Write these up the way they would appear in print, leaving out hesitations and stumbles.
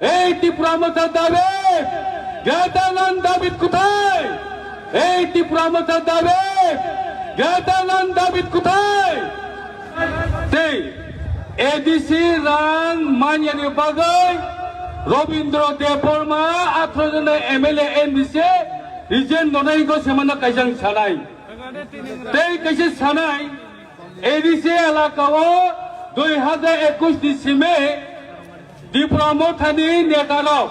এই ত্রিপুরা মতার দাবি জ্ঞাতানন্দ দাবিদ কোথায়? এই ত্রিপুরা মতার দাবি জ্ঞাতানন্দ দাবিদ কোথায়? এডিসি রাং মানিয়ানি বাগৈ রবীন্দ্র দেববর্মা 18 জন এমএলএ এমডিসি রিজেন ননাইগো সেমানা কাইজাং সানাই তেই কাইসে সানাই এডিসি এলাকাও 2021 ডিসেম্বরে ত্রিপুরা মথানি নেতারক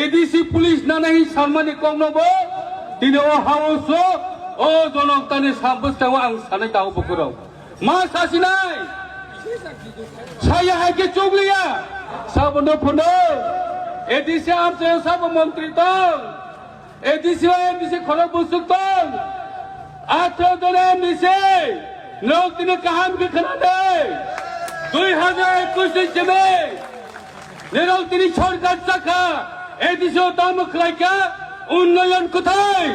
এডিসি পুলিশ নানাহি সালমানি কংনবো তিনি ও হাউস ও জনতানি সাবস্তাও আং সানাই দাও বকরাও মা সাসিনাই saya hake chuglia sabono phono edisi amse sab mantri tong edisi khoro busuk tong 18 জন এমডিসি লোক তিনি কাহাম কে খানা দে 2021 জমে নিরল তিনি সরকার চাকা এডিসি দাম খাইকা উন্নয়ন কোথায়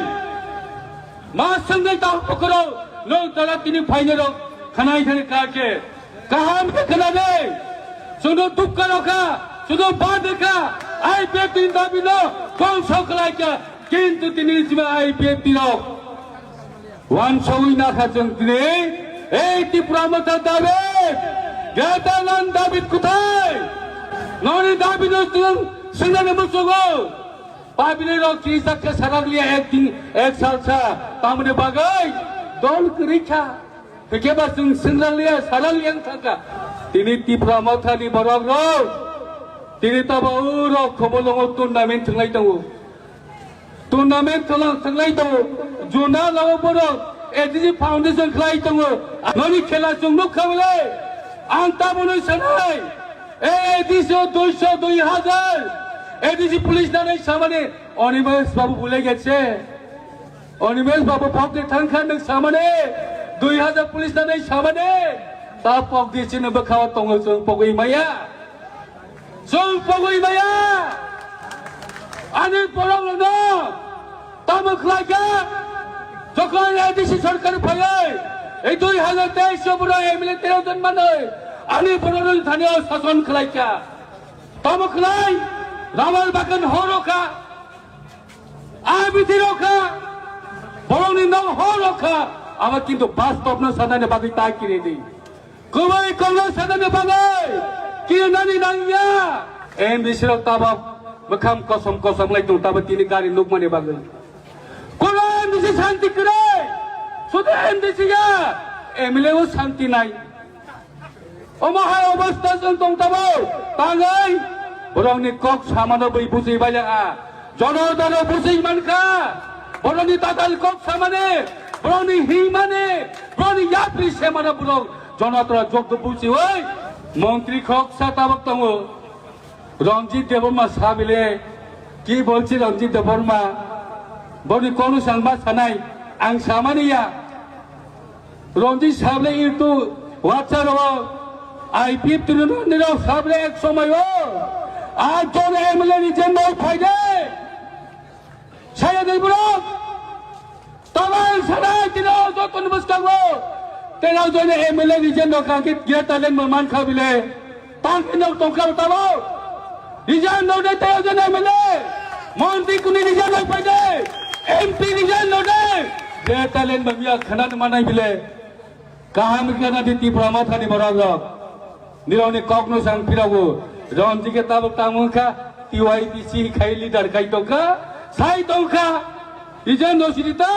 মা সঙ্গে তাও পকড়ো লোক তারা তিনি ফাইনাল খানাই খানে কাকে কাহাম কে খানা দে শুধু দুঃখ রক্ষা শুধু বাদ রেখা আইপিএফ তিনি দাবি ন কোন সকলাইকা কিন্তু তিনি আইপিএফ দিল ওয়ান সউই না খাচ্ছেন তিনি এই ত্রিপুরা মতার দাবি জ্ঞাতানন্দ দাবিদ কোথায় ননি দাবি নতুন সিঙ্গানে মুসগো পাবিলে রকি সাক্ষে সারাগলিয়া একদিন এক সাল ছা তামনে বাগাই দল করিছা কেবা সিঙ্গালিয়া সারালিয়াং থাকা তিনি ত্রিপুরা মথানি বরং তিনি তাবাউর খবলং টুর্নামেন্ট থাংলাই দङ टूर्नामेंट थांलाय दङ जुना लाव बरं एडिसि फाउंडेशन खालाय दङ ननि खेला जोंनो खावले आं ताबनो सानाय एडिसि 200 2000 एडिसि पुलिस नानै सामाने अनिमेश बाबू भुले गेছে अनिमेश बाबू पकदे थांखानों सामाने 2000 पुलिस नानै सामाने ता पकदिसिनो बखाव दङ जों पगैमाया आने बरंनो तामो खलायका যখন এডিসি সরকার ফায়ায় এই 2023 বড় এমএলএ 13 জন মানে আনে বরং স্থানীয় শাসন খলাইকা তামো খলাই রামাল বাগান হরকা আবিতি রকা বরংনি নাম হরকা আমার কিন্তু বাস্তব না সাধারণ বাকি তা কিনে দেই কবাই কংগ্রেস সাধারণ বাগাই কি নানি নাইয়া এমডিসি রক তাবাব मखाम कसम कसम लाई तो तब तीन गाड़ी लोग मने बागल कोन एमडीसी शांति करे सुदे एमडीसी या एमएलए वो शांति नाई ओ महाय अवस्था जों दं तबो तांगै बरंनि कक सामानो बै बुझै बाया जनरदन बुझै मानखा बरंनि दादाल कक सामाने बरंनि हि माने बरंनि यात्रि सेमानो बरं जनतरा जग बुझै ओइ मंत्री कक साताबक दङ रंजित देवबर्मा साबिले की बोलছি रंजित देवबर्मा बनि कोन सांगबा सानाय आं सामानिया रंजित साबले इतु वाचारो आईपीएफ तिरुनिरो साबले एक समय हो आज जोन एमएलए नि जेनो फाइदे साया देबरो तबाल सानाय तिरो जतन बसकागो तेराव जोन एमएलए नि जेनो काके गेतालेन मान खाबिले तांकिनो तंका ताबो रिजाइन नोडे तेरे जने मिले मंत्री कुनी रिजाइन लग पाए एमपी रिजाइन नोडे ये टैलेंट बमिया खनात मानाई मिले कहाँ मिलकर ना दी त्रिपुरा थानी बराबर निरावने कॉकनो सांग फिरावो रंजी के ताबक तामुखा टीवाईपीसी खाई लीडर काई तो का साई तो का रिजाइन नोशिता